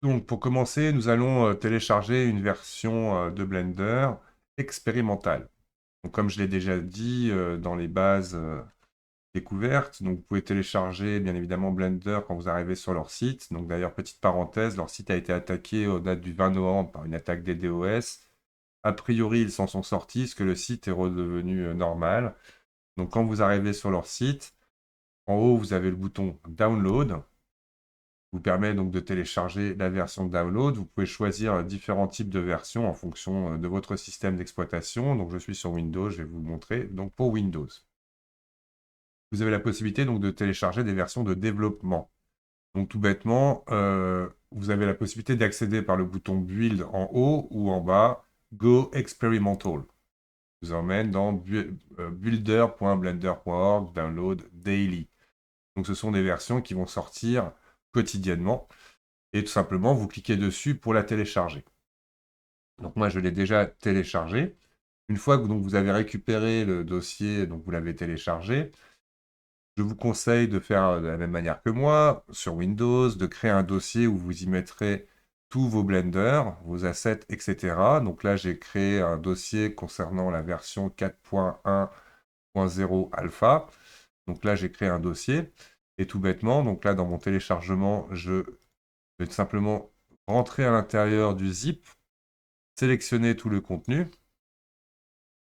Donc, pour commencer, nous allons télécharger une version de Blender expérimentale. Donc, comme je l'ai déjà dit dans les bases découvertes, donc vous pouvez télécharger bien évidemment Blender quand vous arrivez sur leur site. Donc, d'ailleurs, petite parenthèse, leur site a été attaqué au date du 20 novembre par une attaque des DOS. A priori, ils s'en sont sortis, parce que le site est redevenu normal. Donc, quand vous arrivez sur leur site, en haut, vous avez le bouton Download vous permet donc de télécharger la version de download. Vous pouvez choisir différents types de versions en fonction de votre système d'exploitation. Donc je suis sur Windows, je vais vous le montrer. Donc pour Windows, vous avez la possibilité donc de télécharger des versions de développement. Donc tout bêtement, vous avez la possibilité d'accéder par le bouton Build en haut ou en bas, Go Experimental. Je vous emmène dans builder.blender.org, download daily. Donc ce sont des versions qui vont sortir quotidiennement. Et tout simplement, vous cliquez dessus pour la télécharger. Donc moi, je l'ai déjà téléchargé. Une fois que donc, vous avez récupéré le dossier, donc vous l'avez téléchargé, je vous conseille de faire de la même manière que moi, sur Windows, de créer un dossier où vous y mettrez tous vos blenders, vos assets, etc. Donc là, j'ai créé un dossier concernant la version 4.1.0 alpha. Donc là, j'ai créé un dossier. Et tout bêtement, donc là, dans mon téléchargement, je vais tout simplement rentrer à l'intérieur du zip, sélectionner tout le contenu,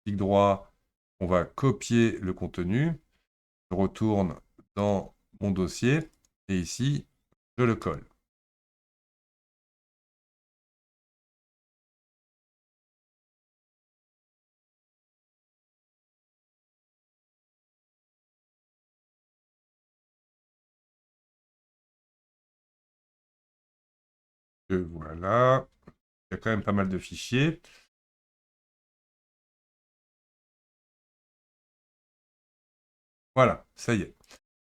clic droit, on va copier le contenu, je retourne dans mon dossier et ici, je le colle. Et voilà, il y a quand même pas mal de fichiers. Voilà, ça y est.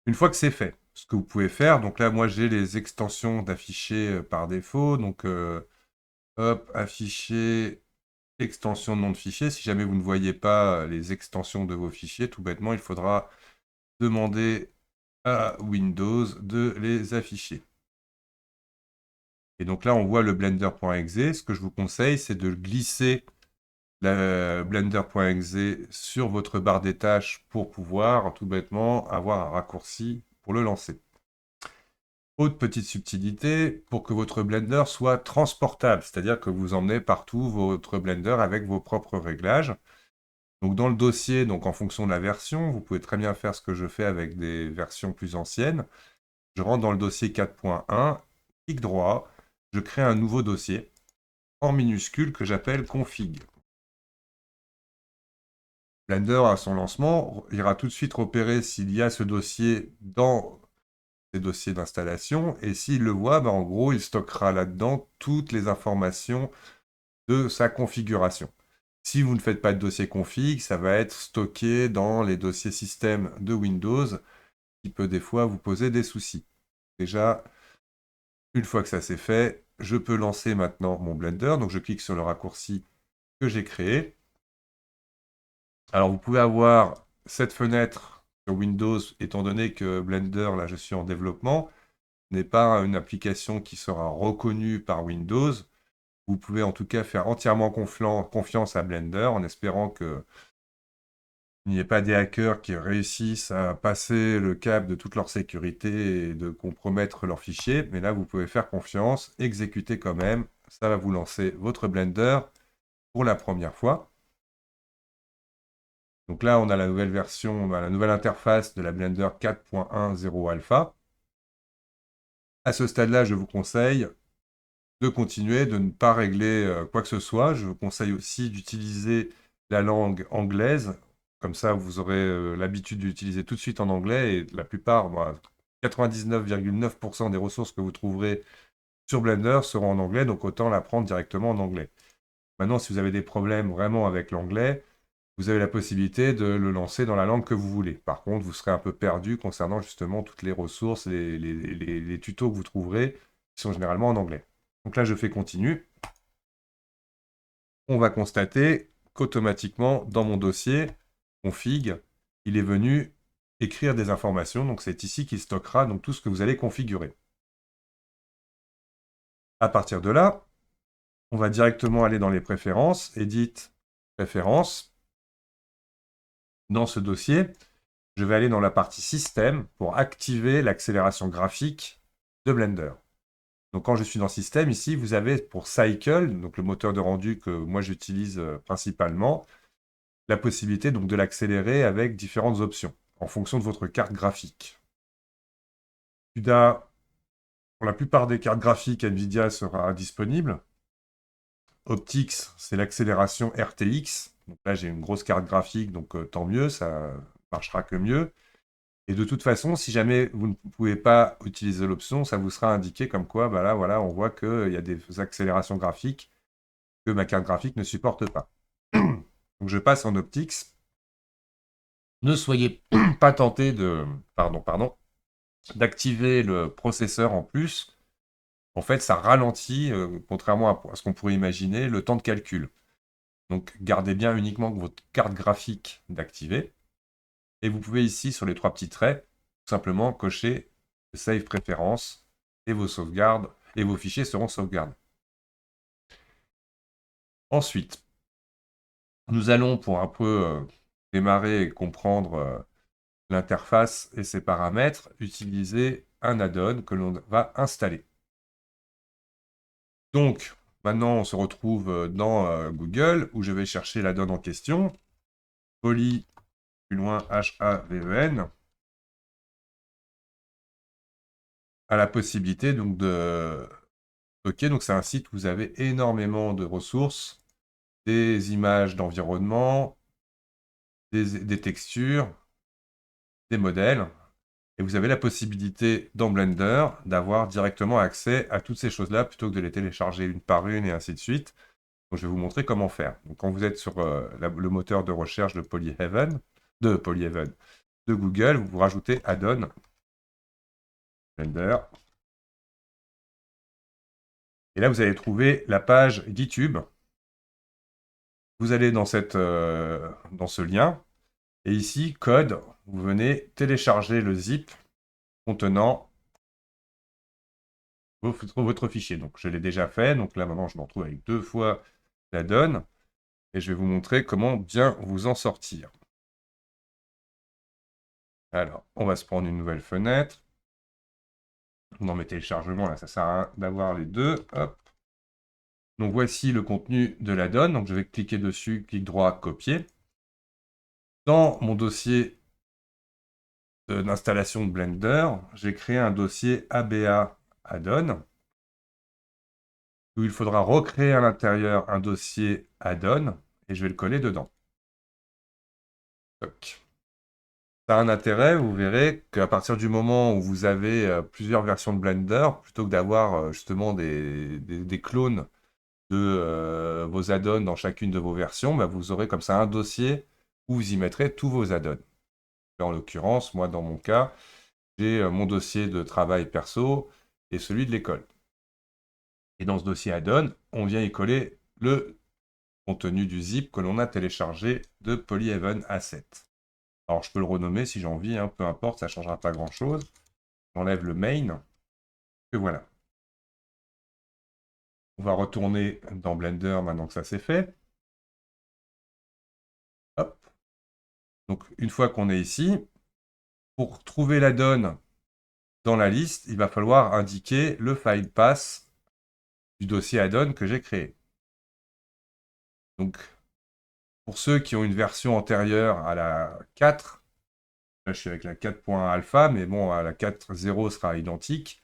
Une fois que c'est fait, ce que vous pouvez faire, donc là, moi, j'ai les extensions d'afficher par défaut. Donc, hop, afficher, extension de nom de fichier. Si jamais vous ne voyez pas les extensions de vos fichiers, tout bêtement, il faudra demander à Windows de les afficher. Et donc là, on voit le blender.exe. Ce que je vous conseille, c'est de glisser la blender.exe sur votre barre des tâches pour pouvoir, tout bêtement, avoir un raccourci pour le lancer. Autre petite subtilité, pour que votre Blender soit transportable, c'est-à-dire que vous emmenez partout votre Blender avec vos propres réglages. Donc dans le dossier, donc en fonction de la version, vous pouvez très bien faire ce que je fais avec des versions plus anciennes. Je rentre dans le dossier 4.1, clic droit, je crée un nouveau dossier en minuscule que j'appelle config. Blender, à son lancement, ira tout de suite repérer s'il y a ce dossier dans ses dossiers d'installation, et s'il le voit, en gros, il stockera là-dedans toutes les informations de sa configuration. Si vous ne faites pas de dossier config, ça va être stocké dans les dossiers système de Windows, qui peut des fois vous poser des soucis. Déjà, une fois que ça c'est fait, je peux lancer maintenant mon Blender. Donc je clique sur le raccourci que j'ai créé. Alors vous pouvez avoir cette fenêtre sur Windows, étant donné que Blender, là je suis en développement, n'est pas une application qui sera reconnue par Windows. Vous pouvez en tout cas faire entièrement confiance à Blender en espérant qu'il n'y ait pas des hackers qui réussissent à passer le cap de toute leur sécurité et de compromettre leurs fichiers. Mais là, vous pouvez faire confiance, exécuter quand même. Ça va vous lancer votre Blender pour la première fois. Donc là, on a la nouvelle version, la nouvelle interface de la Blender 4.10 Alpha. À ce stade-là, je vous conseille de continuer, de ne pas régler quoi que ce soit. Je vous conseille aussi d'utiliser la langue anglaise. Comme ça, vous aurez l'habitude d'utiliser tout de suite en anglais. Et la plupart, 99,9% des ressources que vous trouverez sur Blender seront en anglais, donc autant l'apprendre directement en anglais. Maintenant, si vous avez des problèmes vraiment avec l'anglais, vous avez la possibilité de le lancer dans la langue que vous voulez. Par contre, vous serez un peu perdu concernant justement toutes les ressources, les tutos que vous trouverez, qui sont généralement en anglais. Donc là, je fais continue. On va constater qu'automatiquement, dans mon dossier config, il est venu écrire des informations. Donc c'est ici qu'il stockera donc, tout ce que vous allez configurer. À partir de là, on va directement aller dans les préférences, Edit, préférences. Dans ce dossier, je vais aller dans la partie Système pour activer l'accélération graphique de Blender. Donc quand je suis dans Système, ici, vous avez pour Cycle, donc le moteur de rendu que moi j'utilise principalement, la possibilité donc de l'accélérer avec différentes options, en fonction de votre carte graphique. CUDA, pour la plupart des cartes graphiques, NVIDIA sera disponible. Optix, c'est l'accélération RTX. Donc là, j'ai une grosse carte graphique, donc tant mieux, ça marchera que mieux. Et de toute façon, si jamais vous ne pouvez pas utiliser l'option, ça vous sera indiqué comme quoi, bah là, voilà, on voit qu'il y a des accélérations graphiques que ma carte graphique ne supporte pas. Donc je passe en Optix. Ne soyez pas tenté de, d'activer le processeur en plus. En fait, ça ralentit, contrairement à ce qu'on pourrait imaginer, le temps de calcul. Donc gardez bien uniquement votre carte graphique d'activer. Et vous pouvez ici, sur les trois petits traits, tout simplement cocher Save préférences et vos sauvegardes, et vos fichiers seront sauvegardés. Ensuite, nous allons pour un peu démarrer et comprendre l'interface et ses paramètres, utiliser un add-on que l'on va installer. Donc, maintenant, on se retrouve dans Google, où je vais chercher l'add-on en question, Poly, plus loin, H-A-V-E-N, a la possibilité donc de... Ok, donc c'est un site où vous avez énormément de ressources, des images d'environnement, des textures, des modèles, et vous avez la possibilité dans Blender d'avoir directement accès à toutes ces choses-là plutôt que de les télécharger une par une et ainsi de suite. Donc, je vais vous montrer comment faire. Donc, quand vous êtes sur le moteur de recherche de Polyhaven, de Google, vous rajoutez Add-on Blender. Et là, vous allez trouver la page GitHub. Vous allez dans ce lien. Et ici, code, vous venez télécharger le zip contenant votre fichier. Donc, je l'ai déjà fait. Donc là, maintenant, je me retrouve avec 2 fois la donne. Et je vais vous montrer comment bien vous en sortir. Alors, on va se prendre une nouvelle fenêtre. Dans mes téléchargements, là, ça sert à rien d'avoir les deux. Hop. Donc, voici le contenu de la donne. Donc, je vais cliquer dessus, clic droit, copier. Dans mon dossier d'installation de Blender, j'ai créé un dossier ABA add-on, où il faudra recréer à l'intérieur un dossier add-on, et je vais le coller dedans. Toc. Ça a un intérêt, vous verrez qu'à partir du moment où vous avez plusieurs versions de Blender, plutôt que d'avoir justement des clones de vos add-ons dans chacune de vos versions, bah, vous aurez comme ça un dossier où vous y mettrez tous vos add-ons. En l'occurrence, moi dans mon cas, j'ai mon dossier de travail perso et celui de l'école. Et dans ce dossier add-on, on vient y coller le contenu du zip que l'on a téléchargé de Polyhaven Asset. Alors je peux le renommer si j'ai envie, hein, peu importe, ça ne changera pas grand-chose. J'enlève le main, et voilà. On va retourner dans Blender maintenant que ça c'est fait. Hop. Donc une fois qu'on est ici, pour trouver la donne dans la liste, il va falloir indiquer le file path du dossier add-on que j'ai créé. Donc pour ceux qui ont une version antérieure à la 4, là je suis avec la 4.alpha, mais bon, à la 4.0 sera identique.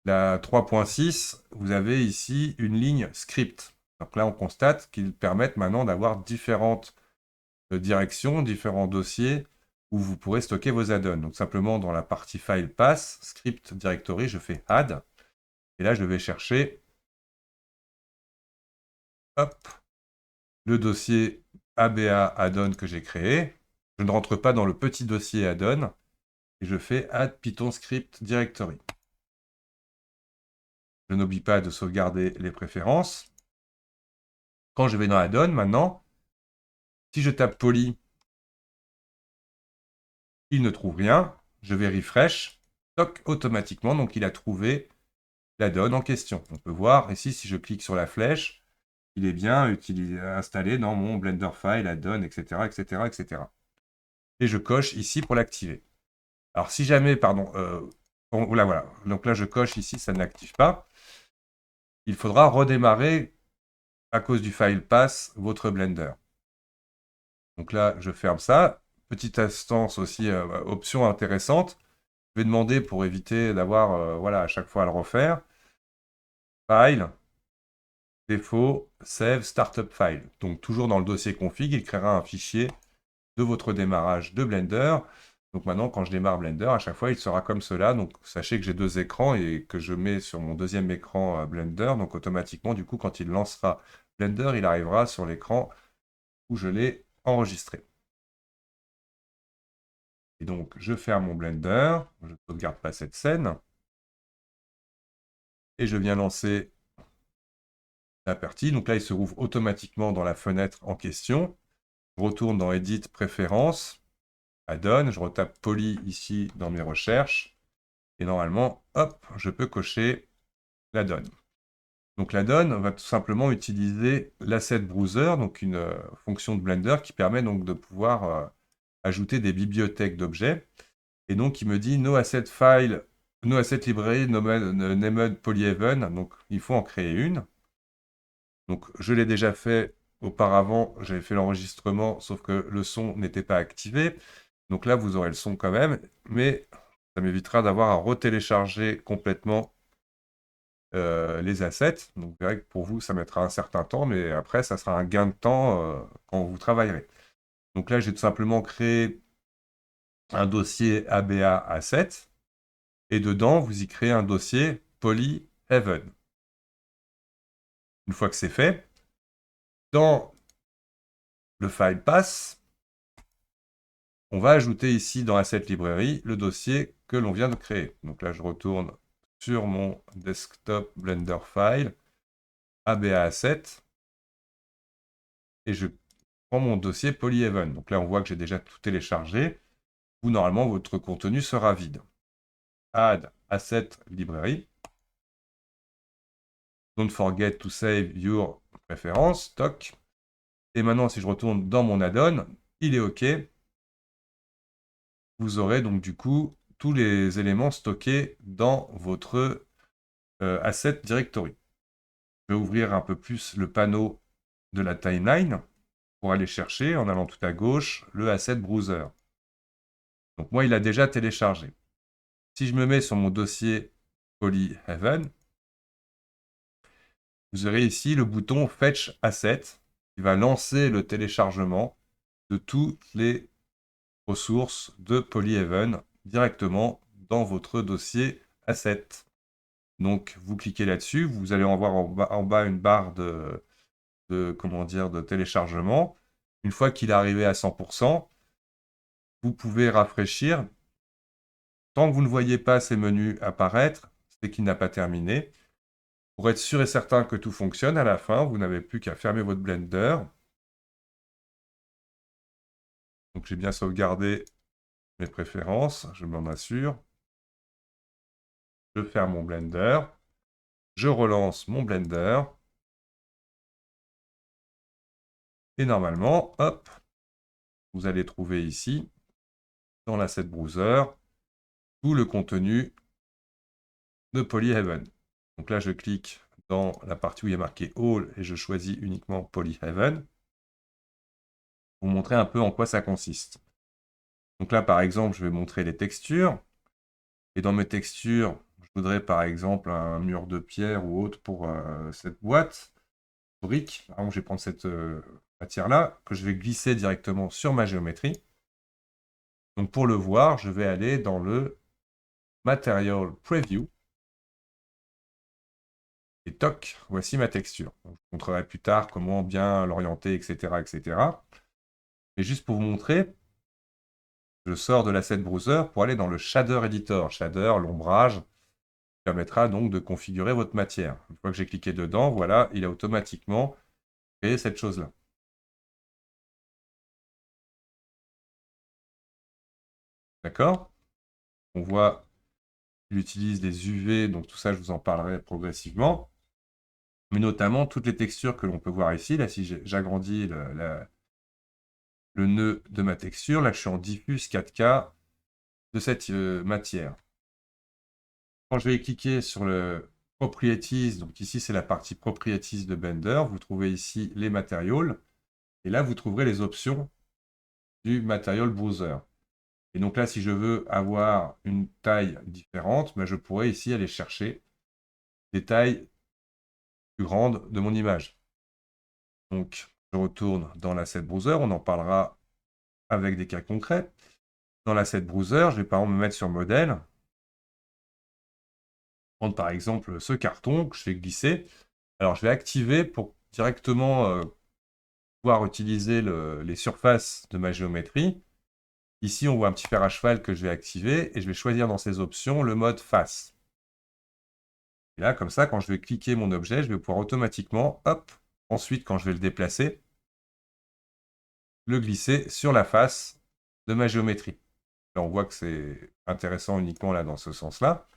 La 3.6, vous avez ici une ligne script. Donc là, on constate qu'ils permettent maintenant d'avoir différentes directions, différents dossiers où vous pourrez stocker vos add-ons. Donc simplement dans la partie file path, script directory, je fais add. Et là, je vais chercher hop, le dossier ABA add-on que j'ai créé. Je ne rentre pas dans le petit dossier add-on et je fais add Python script directory. Je n'oublie pas de sauvegarder les préférences. Quand je vais dans add-on maintenant, si je tape poly, il ne trouve rien. Je vais refresh. Toc, automatiquement, donc il a trouvé la donne en question. On peut voir ici, si je clique sur la flèche, il est bien installé dans mon Blender file, la donne, etc., etc., etc. Et je coche ici pour l'activer. Alors si jamais, pardon, là voilà, donc là je coche ici, ça ne l'active pas. Il faudra redémarrer à cause du file pass votre Blender. Donc là, je ferme ça. Petite instance aussi, option intéressante. Je vais demander pour éviter d'avoir voilà, à chaque fois à le refaire. File, défaut, save, startup file. Donc toujours dans le dossier config, il créera un fichier de votre démarrage de Blender. Donc maintenant, quand je démarre Blender, à chaque fois, il sera comme cela. Donc sachez que j'ai deux écrans et que je mets sur mon deuxième écran Blender. Donc automatiquement, du coup, quand il lancera Blender, il arrivera sur l'écran où je l'ai enregistré. Et donc, je ferme mon Blender, je ne sauvegarde pas cette scène, et je viens lancer la partie. Donc là, il se rouvre automatiquement dans la fenêtre en question. Je retourne dans Edit, Préférences, Add-on, je retape Poly ici dans mes recherches, et normalement, hop, je peux cocher la donne. Donc la donne va tout simplement utiliser l'asset browser, donc une fonction de Blender qui permet donc de pouvoir ajouter des bibliothèques d'objets. Et donc il me dit no asset file, no asset library, named polyhaven, donc il faut en créer une. Donc je l'ai déjà fait auparavant, j'avais fait l'enregistrement, sauf que le son n'était pas activé. Donc là vous aurez le son quand même, mais ça m'évitera d'avoir à retélécharger complètement les assets. Donc, vous verrez que pour vous, ça mettra un certain temps, mais après, ça sera un gain de temps quand vous travaillerez. Donc là, j'ai tout simplement créé un dossier ABA Asset, et dedans, vous y créez un dossier Polyhaven. Une fois que c'est fait, dans le file pass, on va ajouter ici dans Asset Library le dossier que l'on vient de créer. Donc là, je retourne sur mon desktop Blender File, ABA Asset, et je prends mon dossier Polyhaven. Donc là, on voit que j'ai déjà tout téléchargé. Où normalement, votre contenu sera vide. Add Asset Library. Don't forget to save your preference. Toc. Et maintenant, si je retourne dans mon add-on, il est OK. Vous aurez donc du coup tous les éléments stockés dans votre Asset Directory. Je vais ouvrir un peu plus le panneau de la timeline pour aller chercher, en allant tout à gauche, le Asset Browser. Donc moi, il a déjà téléchargé. Si je me mets sur mon dossier Polyhaven, vous aurez ici le bouton Fetch Asset qui va lancer le téléchargement de toutes les ressources de Polyhaven directement dans votre dossier Asset. Donc vous cliquez là-dessus, vous allez en voir en bas une barre comment dire, de téléchargement. Une fois qu'il est arrivé à 100%, vous pouvez rafraîchir. Tant que vous ne voyez pas ces menus apparaître, c'est qu'il n'a pas terminé. Pour être sûr et certain que tout fonctionne, à la fin, vous n'avez plus qu'à fermer votre Blender. Donc j'ai bien sauvegardé mes préférences, je m'en assure. Je ferme mon Blender. Je relance mon Blender. Et normalement, hop, vous allez trouver ici, dans l'asset browser, tout le contenu de Polyhaven. Donc là, je clique dans la partie où il y a marqué All et je choisis uniquement Polyhaven pour vous montrer un peu en quoi ça consiste. Donc là, par exemple, je vais montrer les textures. Et dans mes textures, je voudrais par exemple un mur de pierre ou autre pour cette boîte, brique. Par exemple, je vais prendre cette matière-là, que je vais glisser directement sur ma géométrie. Donc pour le voir, je vais aller dans le Material Preview. Et toc, voici ma texture. Donc, je vous montrerai plus tard comment bien l'orienter, etc., etc. Mais juste pour vous montrer, je sors de l'Asset Browser pour aller dans le Shader Editor. Shader, l'ombrage, permettra donc de configurer votre matière. Une fois que j'ai cliqué dedans, voilà, il a automatiquement créé cette chose-là. D'accord? On voit Il utilise les UV, donc tout ça, je vous en parlerai progressivement. Mais notamment toutes les textures que l'on peut voir ici. Là, si j'agrandis le nœud de ma texture, là, je suis en diffuse 4K de cette matière. Quand je vais cliquer sur le Properties, donc ici, c'est la partie Properties de Blender, vous trouvez ici les matériaux. Et là, vous trouverez les options du Material Browser. Et donc là, si je veux avoir une taille différente, ben, je pourrais ici aller chercher des tailles plus grandes de mon image. Donc, je retourne dans l'Asset Browser, on en parlera avec des cas concrets. Dans l'Asset Browser, je vais par exemple me mettre sur modèle, prendre par exemple ce carton que je fais glisser. Alors, je vais activer pour directement pouvoir utiliser les surfaces de ma géométrie. Ici, on voit un petit fer à cheval que je vais activer et je vais choisir dans ces options le mode face. Et là, comme ça, quand je vais cliquer mon objet, je vais pouvoir automatiquement, hop, ensuite, quand je vais le déplacer, le glisser sur la face de ma géométrie. Là, on voit que c'est intéressant uniquement là dans ce sens-là.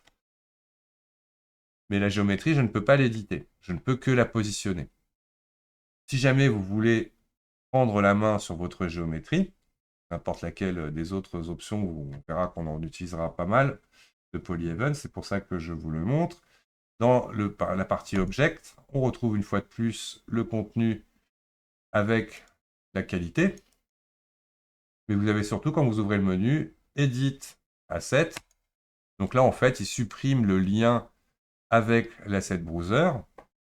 Mais la géométrie, je ne peux pas l'éditer. Je ne peux que la positionner. Si jamais vous voulez prendre la main sur votre géométrie, n'importe laquelle des autres options, on verra qu'on en utilisera pas mal de Polyhaven, c'est pour ça que je vous le montre. Dans la partie Object, on retrouve une fois de plus le contenu avec la qualité. Mais vous avez surtout, quand vous ouvrez le menu, Edit Asset. Donc là, en fait, il supprime le lien avec l'Asset Browser.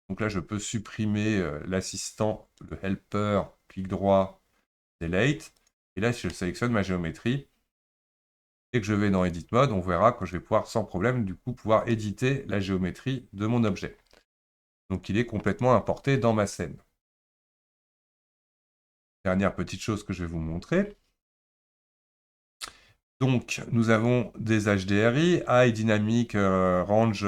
Donc là, je peux supprimer l'assistant, le helper, clic droit, Delete. Et là, si je sélectionne ma géométrie et que je vais dans Edit Mode, on verra que je vais pouvoir sans problème, du coup, pouvoir éditer la géométrie de mon objet. Donc il est complètement importé dans ma scène. Dernière petite chose que je vais vous montrer. Donc, nous avons des HDRI, High Dynamic Range,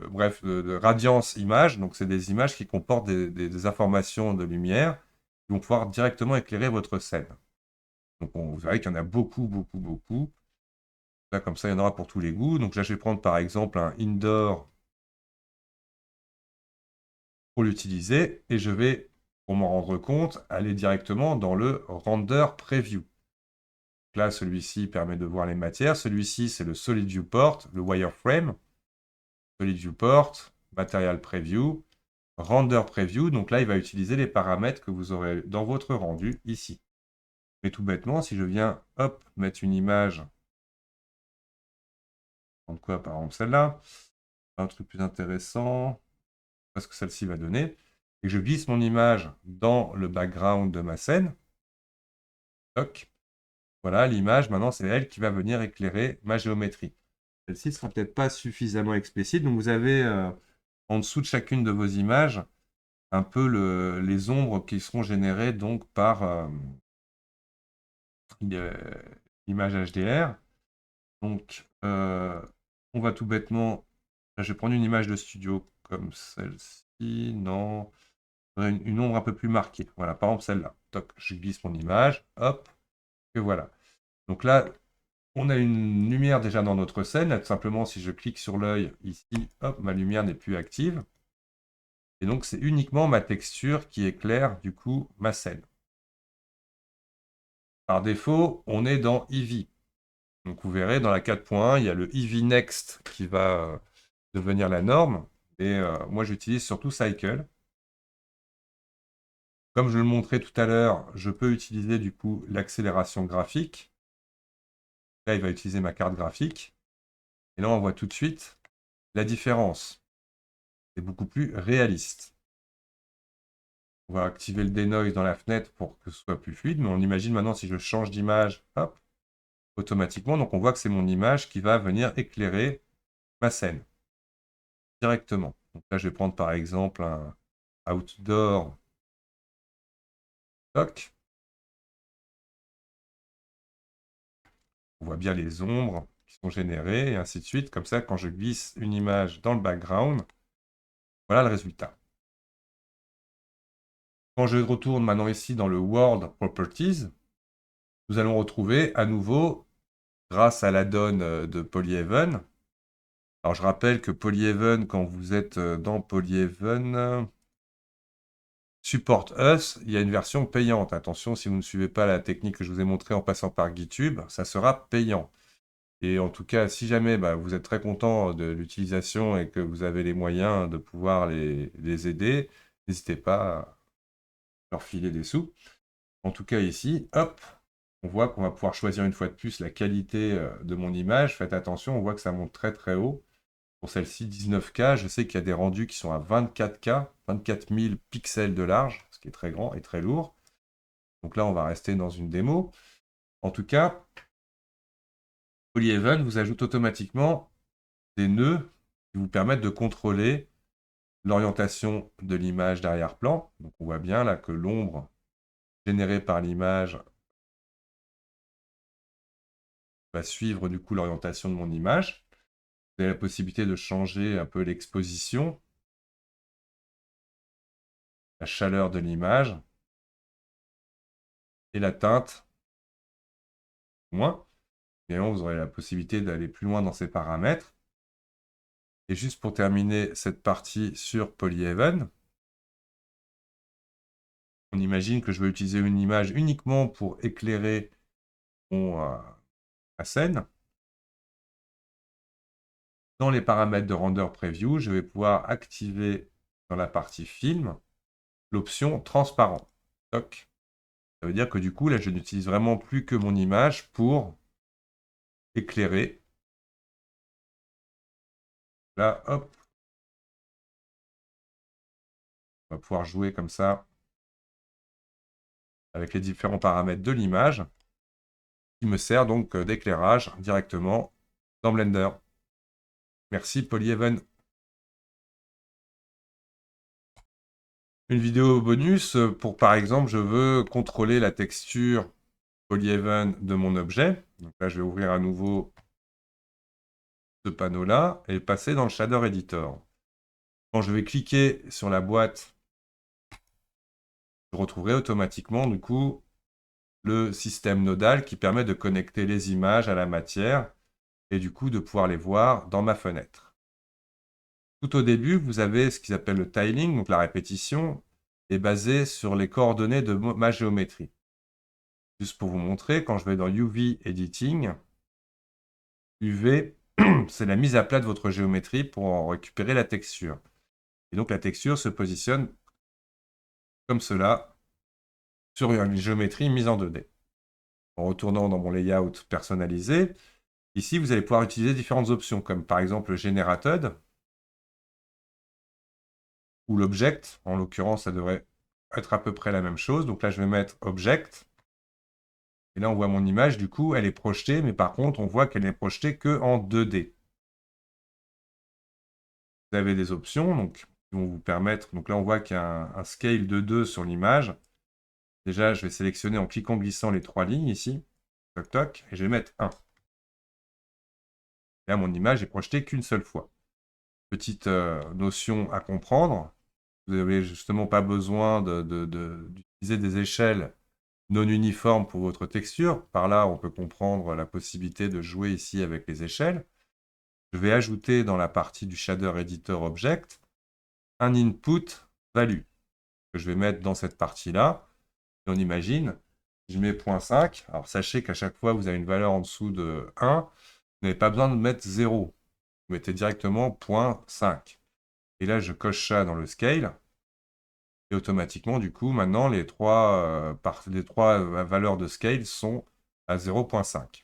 bref, de radiance image. Donc, c'est des images qui comportent des informations de lumière qui vont pouvoir directement éclairer votre scène. Donc, vous verrez qu'il y en a beaucoup, beaucoup, beaucoup. Là, comme ça, il y en aura pour tous les goûts. Donc là, je vais prendre par exemple un Indoor pour l'utiliser et je vais, pour m'en rendre compte, aller directement dans le Render Preview. Là, celui-ci permet de voir les matières. Celui-ci, c'est le Solid Viewport, le Wireframe. Solid Viewport, Material Preview, Render Preview. Donc là, il va utiliser les paramètres que vous aurez dans votre rendu ici. Mais tout bêtement, si je viens, hop, mettre une image, prendre quoi, par exemple celle-là, un truc plus intéressant, parce que celle-ci va donner, et que je glisse mon image dans le background de ma scène, toc, voilà, l'image, maintenant, c'est elle qui va venir éclairer ma géométrie. Celle-ci ne sera peut-être pas suffisamment explicite, donc vous avez en dessous de chacune de vos images un peu les ombres qui seront générées donc par l'image HDR. Donc, on va tout bêtement, je vais prendre une image de studio comme celle-ci, non, une ombre un peu plus marquée. Voilà, par exemple celle-là. Toc, je glisse mon image, hop, et voilà. Donc là, on a une lumière déjà dans notre scène. Là, tout simplement, si je clique sur l'œil ici, hop, ma lumière n'est plus active. Et donc, c'est uniquement ma texture qui éclaire, du coup, ma scène. Par défaut, on est dans Eevee. Donc, vous verrez, dans la 4.1, il y a le Eevee Next qui va devenir la norme. Et moi, j'utilise surtout Cycle. Comme je le montrais tout à l'heure, je peux utiliser, du coup, l'accélération graphique. Là, il va utiliser ma carte graphique. Et là, on voit tout de suite la différence. C'est beaucoup plus réaliste. On va activer le denoise dans la fenêtre pour que ce soit plus fluide, mais on imagine maintenant si je change d'image, hop, automatiquement, donc on voit que c'est mon image qui va venir éclairer ma scène directement. Donc là, je vais prendre par exemple un outdoor, toc. On voit bien les ombres qui sont générées et ainsi de suite. Comme ça, quand je glisse une image dans le background, voilà le résultat. Quand je retourne maintenant ici dans le World Properties, nous allons retrouver à nouveau, grâce à l'add-on de Polyhaven, Alors, je rappelle que Polyhaven, quand vous êtes dans Polyhaven, Support Us, il y a une version payante. Attention, si vous ne suivez pas la technique que je vous ai montrée en passant par GitHub, ça sera payant. Et en tout cas, si jamais vous êtes très content de l'utilisation et que vous avez les moyens de pouvoir les aider, n'hésitez pas à leur filer des sous. En tout cas, ici, hop, on voit qu'on va pouvoir choisir une fois de plus la qualité de mon image. Faites attention, on voit que ça monte très très haut. Pour celle-ci, 19K, je sais qu'il y a des rendus qui sont à 24K, 24 000 pixels de large, ce qui est très grand et très lourd. Donc là, on va rester dans une démo. En tout cas, Polyhaven vous ajoute automatiquement des nœuds qui vous permettent de contrôler l'orientation de l'image d'arrière-plan. Donc on voit bien là que l'ombre générée par l'image va suivre du coup l'orientation de mon image. Vous avez la possibilité de changer un peu l'exposition, la chaleur de l'image et la teinte, moins. Évidemment, vous aurez la possibilité d'aller plus loin dans ces paramètres. Et juste pour terminer cette partie sur Polyhaven, on imagine que je vais utiliser une image uniquement pour éclairer ma scène. Dans les paramètres de Render Preview, je vais pouvoir activer dans la partie film l'option transparent. Toc. Ça veut dire que du coup, là, je n'utilise vraiment plus que mon image pour éclairer. Là, hop, on va pouvoir jouer comme ça avec les différents paramètres de l'image qui me sert donc d'éclairage directement dans Blender. Merci Polyhaven. Une vidéo bonus pour, par exemple, je veux contrôler la texture Polyhaven de mon objet. Donc là, je vais ouvrir à nouveau ce panneau-là et passer dans le Shader Editor. Quand je vais cliquer sur la boîte, je retrouverai automatiquement du coup le système nodal qui permet de connecter les images à la matière et du coup de pouvoir les voir dans ma fenêtre. Tout au début, vous avez ce qu'ils appellent le tiling, donc la répétition, est basée sur les coordonnées de ma géométrie. Juste pour vous montrer, quand je vais dans UV Editing, UV, c'est la mise à plat de votre géométrie pour en récupérer la texture. Et donc la texture se positionne comme cela sur une géométrie mise en 2D. En retournant dans mon layout personnalisé, ici vous allez pouvoir utiliser différentes options, comme par exemple le Generated ou l'Object. En l'occurrence, ça devrait être à peu près la même chose. Donc là, je vais mettre Object. Et là, on voit mon image, du coup, elle est projetée, mais par contre, on voit qu'elle n'est projetée qu'en 2D. Vous avez des options donc, qui vont vous permettre... Donc là, on voit qu'il y a un scale de 2 sur l'image. Déjà, je vais sélectionner en cliquant glissant les 3 lignes ici. Toc, toc. Et je vais mettre 1. Là, mon image est projetée qu'une seule fois. Petite notion à comprendre. Vous n'avez justement pas besoin d'utiliser des échelles non uniformes pour votre texture. Par là, on peut comprendre la possibilité de jouer ici avec les échelles. Je vais ajouter dans la partie du Shader Editor Object un input value que je vais mettre dans cette partie-là. Et on imagine, je mets 0.5. Alors sachez qu'à chaque fois, vous avez une valeur en dessous de 1. Vous n'avez pas besoin de mettre 0. Vous mettez directement 0.5. Et là, je coche ça dans le scale. Et automatiquement, du coup, maintenant, les trois valeurs de scale sont à 0.5.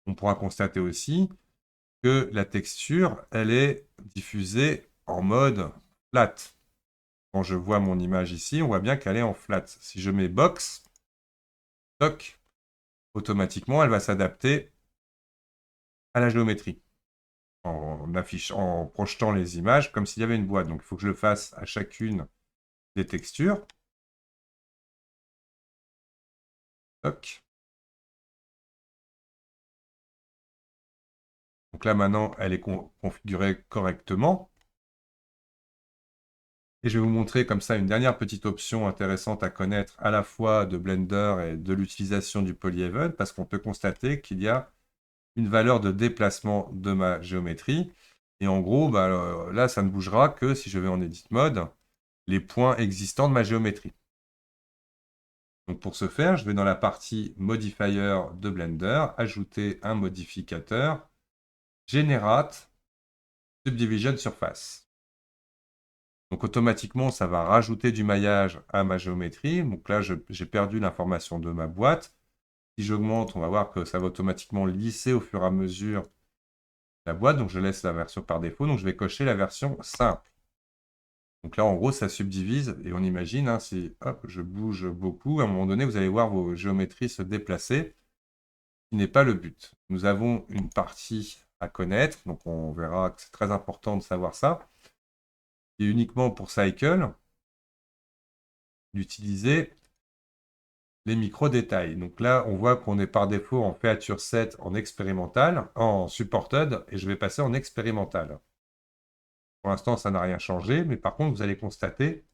On pourra constater aussi que la texture, elle est diffusée en mode flat. Quand je vois mon image ici, on voit bien qu'elle est en flat. Si je mets box, toc, automatiquement, elle va s'adapter à la géométrie en projetant les images comme s'il y avait une boîte. Donc, il faut que je le fasse à chacune des textures. Toc. Donc là, maintenant, elle est configurée correctement. Et je vais vous montrer comme ça une dernière petite option intéressante à connaître à la fois de Blender et de l'utilisation du Polyhaven, parce qu'on peut constater qu'il y a une valeur de déplacement de ma géométrie. Et en gros, bah, là, ça ne bougera que si je vais en Edit Mode, les points existants de ma géométrie. Donc pour ce faire, je vais dans la partie Modifier de Blender, ajouter un modificateur, Generate Subdivision Surface. Donc automatiquement, ça va rajouter du maillage à ma géométrie. Donc là, j'ai perdu l'information de ma boîte. Si j'augmente, on va voir que ça va automatiquement lisser au fur et à mesure la boîte. Donc je laisse la version par défaut. Donc je vais cocher la version simple. Donc là, en gros, ça subdivise. Et on imagine, hein, si hop, je bouge beaucoup, à un moment donné, vous allez voir vos géométries se déplacer, ce qui n'est pas le but. Nous avons une partie à connaître. Donc on verra que c'est très important de savoir ça. Et uniquement pour Cycle, d'utiliser les micro-détails. Donc là, on voit qu'on est par défaut en Feature Set en expérimental, en Supported, et je vais passer en expérimental. Pour l'instant, ça n'a rien changé, mais par contre, vous allez constater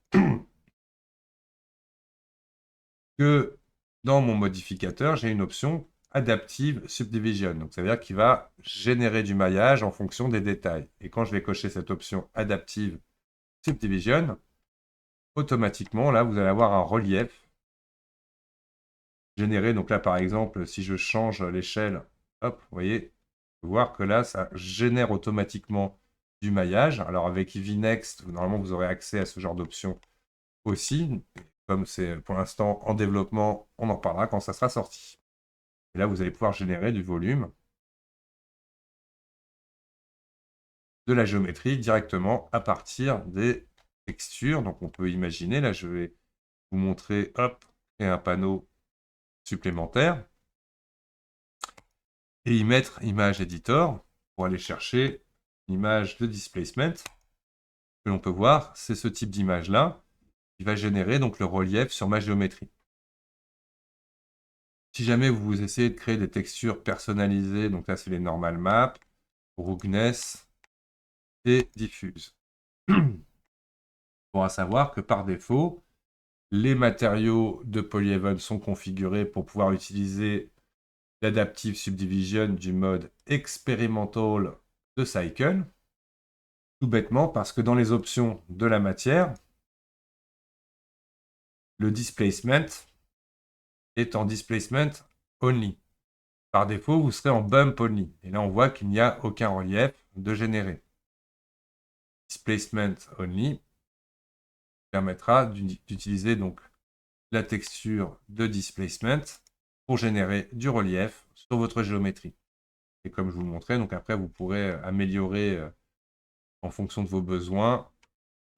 que dans mon modificateur, j'ai une option Adaptive Subdivision. Donc, ça veut dire qu'il va générer du maillage en fonction des détails. Et quand je vais cocher cette option Adaptive Subdivision, automatiquement, là, vous allez avoir un relief généré. Donc là, par exemple, si je change l'échelle, hop, vous voyez, voir que là, ça génère automatiquement du maillage. Alors avec Eevee Next, normalement, vous aurez accès à ce genre d'option aussi. Comme c'est pour l'instant en développement, on en parlera quand ça sera sorti. Et là, vous allez pouvoir générer du volume, de la géométrie directement à partir des textures. Donc on peut imaginer, là, je vais vous montrer, hop, et un panneau supplémentaire. Et y mettre Image Editor pour aller chercher l'image de displacement. Que l'on peut voir, c'est ce type d'image-là qui va générer donc le relief sur ma géométrie. Si jamais vous essayez de créer des textures personnalisées, donc là c'est les normal maps, roughness et diffuse. On pourra savoir que par défaut, les matériaux de Polyhaven sont configurés pour pouvoir utiliser l'Adaptive Subdivision du mode Experimental de Cycle. Tout bêtement parce que dans les options de la matière, le displacement est en displacement only. Par défaut, vous serez en bump only. Et là, on voit qu'il n'y a aucun relief de générer. Displacement only permettra d'utiliser donc la texture de displacement pour générer du relief sur votre géométrie. Et comme je vous le montrais, donc après, vous pourrez améliorer en fonction de vos besoins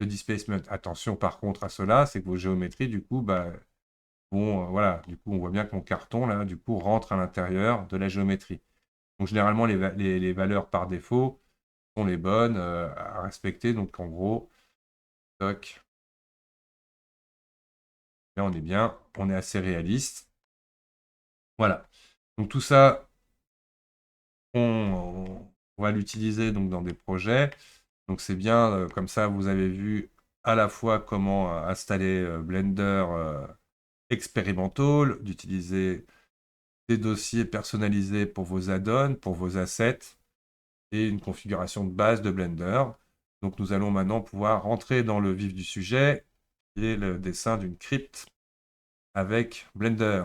le displacement. Attention par contre à cela, c'est que vos géométries, du coup, bah, vont, voilà, du coup, on voit bien que mon carton, là, du coup, rentre à l'intérieur de la géométrie. Donc, généralement, les valeurs par défaut sont les bonnes à respecter. Donc, en gros, toc. Là, on est bien, on est assez réaliste. Voilà. Donc, tout ça, on va l'utiliser donc dans des projets. Donc, c'est bien, comme ça, vous avez vu à la fois comment installer Blender Experimental, d'utiliser des dossiers personnalisés pour vos add-ons, pour vos assets, et une configuration de base de Blender. Donc nous allons maintenant pouvoir rentrer dans le vif du sujet, qui est le dessin d'une crypte avec Blender.